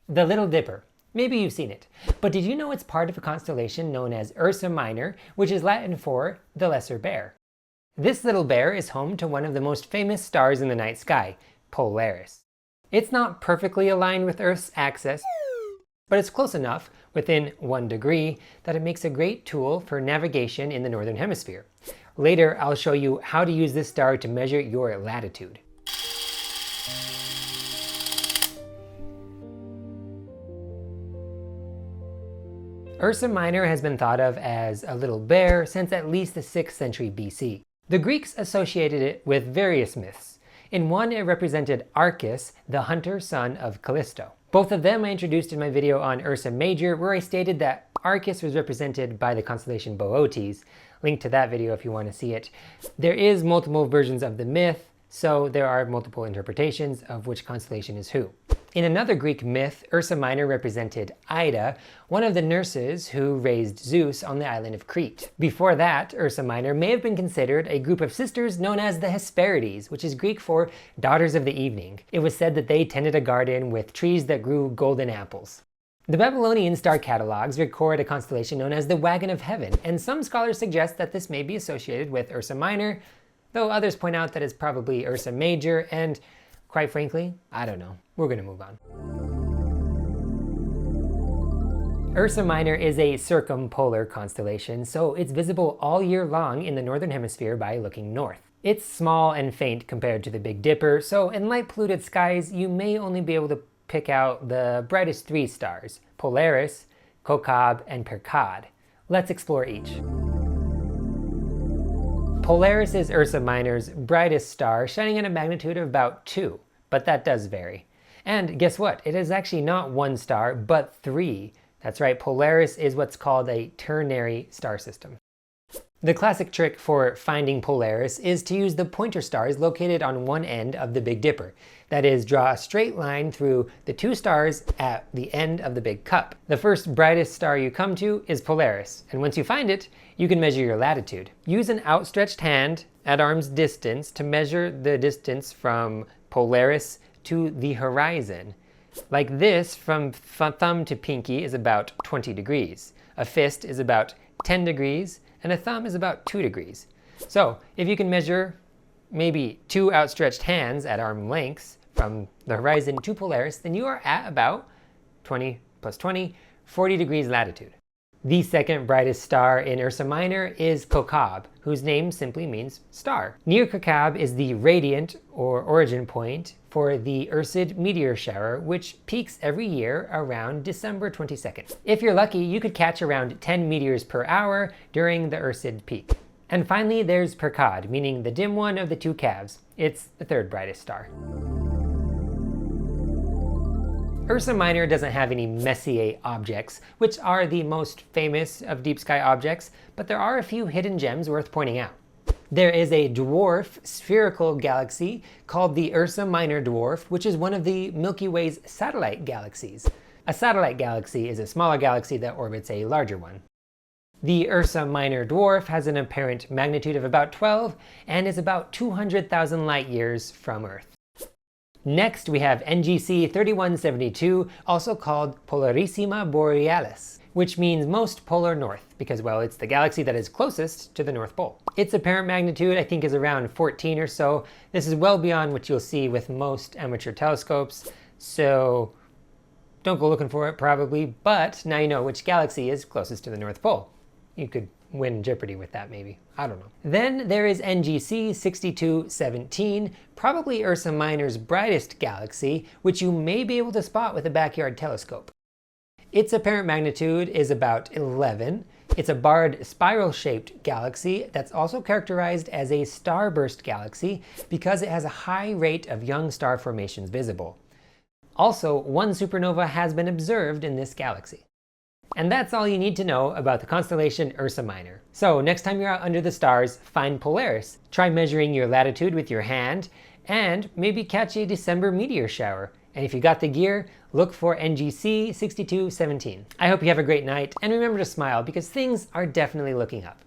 The Little Dipper. Maybe you've seen it, but did you know it's part of a constellation known as Ursa Minor, which is Latin for the Lesser Bear? This little bear is home to one of the most famous stars in the night sky, Polaris. It's not perfectly aligned with Earth's axis, but it's close enough, within 1 degree, that it makes a great tool for navigation in the northern hemisphere. Later, I'll show you how to use this star to measure your latitude. Ursa Minor has been thought of as a little bear since at least the 6th century BC. The Greeks associated it with various myths. In one, it represented Arcas, the hunter son of Callisto. Both of them I introduced in my video on Ursa Major, where I stated that Arcas was represented by the constellation Boötes. Link to that video if you want to see it. There is multiple versions of the myth, so there are multiple interpretations of which constellation is who. In another Greek myth, Ursa Minor represented Ida, one of the nurses who raised Zeus on the island of Crete. Before that, Ursa Minor may have been considered a group of sisters known as the Hesperides, which is Greek for daughters of the evening. It was said that they tended a garden with trees that grew golden apples. The Babylonian star catalogs record a constellation known as the Wagon of Heaven, and some scholars suggest that this may be associated with Ursa Minor, though others point out that it's probably Ursa Major, and quite frankly, I don't know. We're gonna move on. Ursa Minor is a circumpolar constellation, so it's visible all year long in the northern hemisphere by looking north. It's small and faint compared to the Big Dipper, so in light-polluted skies, you may only be able to pick out the brightest 3 stars, Polaris, Cocab, and Percad. Let's explore each. Polaris is Ursa Minor's brightest star, shining at a magnitude of about 2, but that does vary. And guess what? It is actually not 1 star, but 3. That's right, Polaris is what's called a ternary star system. The classic trick for finding Polaris is to use the pointer stars located on one end of the Big Dipper. That is, draw a straight line through the 2 stars at the end of the big cup. The first brightest star you come to is Polaris, and once you find it, you can measure your latitude. Use an outstretched hand at arm's distance to measure the distance from Polaris to the horizon. Like this, from thumb to pinky is about 20 degrees. A fist is about 10 degrees, and a thumb is about 2 degrees. So if you can measure maybe 2 outstretched hands at arm lengths from the horizon to Polaris, then you are at about 20 plus 20, 40 degrees latitude. The second brightest star in Ursa Minor is Cocab, whose name simply means star. Near Cocab is the radiant, or origin point, for the Ursid meteor shower, which peaks every year around December 22nd. If you're lucky, you could catch around 10 meteors per hour during the Ursid peak. And finally, there's Percad, meaning the dim one of the 2 calves. It's the 3rd brightest star. Ursa Minor doesn't have any Messier objects, which are the most famous of deep sky objects, but there are a few hidden gems worth pointing out. There is a dwarf spherical galaxy called the Ursa Minor Dwarf, which is one of the Milky Way's satellite galaxies. A satellite galaxy is a smaller galaxy that orbits a larger one. The Ursa Minor Dwarf has an apparent magnitude of about 12 and is about 200,000 light years from Earth. Next, we have NGC 3172, also called Polarissima Borealis, which means most polar north, because, well, it's the galaxy that is closest to the North Pole. Its apparent magnitude, I think, is around 14 or so. This is well beyond what you'll see with most amateur telescopes, so don't go looking for it probably, but now you know which galaxy is closest to the North Pole. You could win Jeopardy with that, maybe. I don't know. Then there is NGC 6217, probably Ursa Minor's brightest galaxy, which you may be able to spot with a backyard telescope. Its apparent magnitude is about 11. It's a barred spiral-shaped galaxy that's also characterized as a starburst galaxy because it has a high rate of young star formations visible. Also, 1 supernova has been observed in this galaxy. And that's all you need to know about the constellation Ursa Minor. So next time you're out under the stars, find Polaris. Try measuring your latitude with your hand, and maybe catch a December meteor shower. And if you got the gear, look for NGC 6217. I hope you have a great night, and remember to smile because things are definitely looking up.